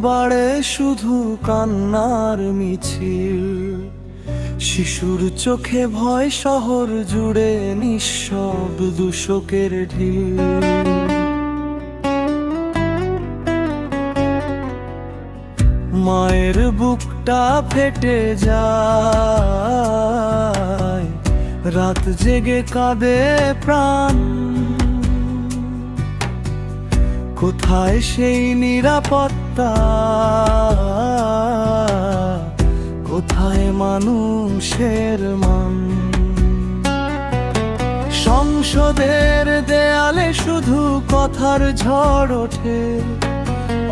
বাড়ে শুধু কান্নার মিছিল, শিশুর চোখে ভয়, শহর জুড়ে নিঃশব্দ শোকের ঢিল। মায়ের বুকটা ফেটে যায়, রাত জেগে কাঁদে প্রাণ। কোথায় সেই নিরাপত্তা, কোথায় মানুষের মান? সংসদের দেয়ালে শুধু কথার ঝড় ওঠে,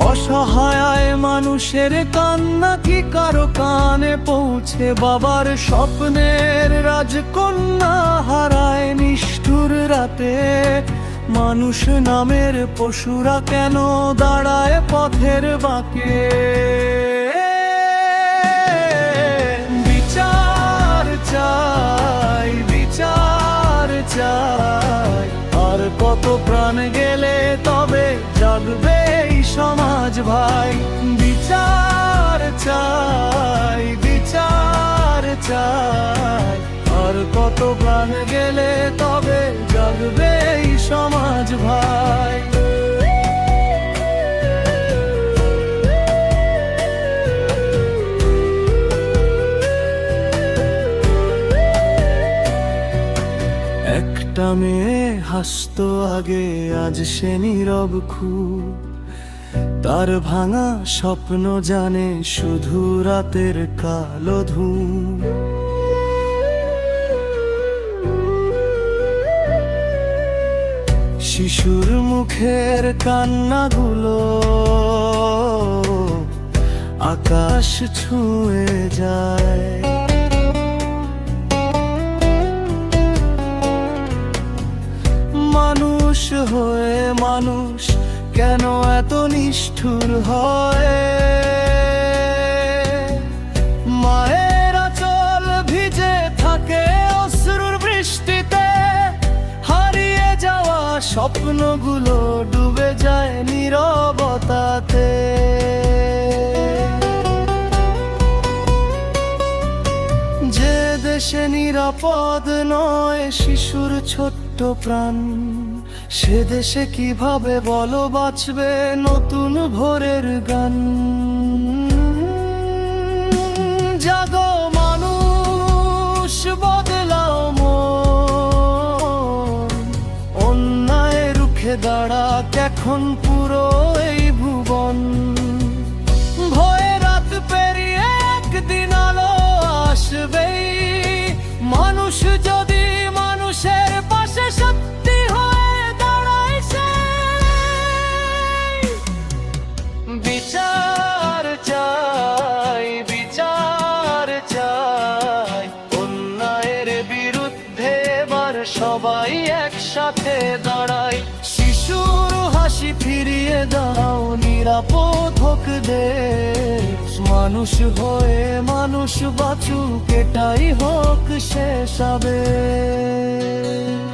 অসহায় মানুষের কান্না কি কারো কানে পৌঁছে? বাবার স্বপ্নের রাজকন্যা হারায় নিষ্ঠুর রাতে, মানুষ নামের পশুরা কেন দাঁড়ায় পথের বাঁকে? বিচার চাই, বিচার চাই, আর কত প্রাণ গেলে তবে জাগবে এই সমাজ ভাই? বিচার চাই, বিচার চাই, আর কত প্রাণ গেলে তবে জাগবে এই সমাজ ভাই? একটা মেয়ে হাসতো আগে, আজ সে নীরব খুব। তার ভাঙা স্বপ্ন জানে শুধু রাতের কালো ধূম। শিশুর মুখের কান্নাগুলো আকাশ ছুঁয়ে যায়। মানুষ হয়ে মানুষ কেন এত নিষ্ঠুর হয়? মায়ের আঁচল ভিজে থাকে অশ্রুর বৃষ্টিতে, হারিয়ে যাওয়া স্বপ্নগুলো ডুবে যায় নীরবতাতে। যে দেশে নিরাপদ নয় শিশুর ছোট্ট প্রাণ, সে দেশে কিভাবে বলো বাঁচবে নতুন ভোরের গান? জাগো মানুষ, বদলাও মন, অন্যায় রুখে দাঁড়াক এখন পুরো এই ভুবন। ভয়ে রাত পেরিয়ে একদিন আলো আসবেই, মানুষ যদি মানুষের পাশে সত্যি হয়ে দাঁড়ায় সে। বিচার চাই, বিচার চাই, অন্যায়ের বিরুদ্ধে এবার সবাই একসাথে দাঁড়াই। শিশুর হাসি ফিরিয়ে দাও, নিরাপদ হোক দেশ। মানুষ হয়ে মানুষ বাঁচুক, এটাই হোক শেষ আবেশ।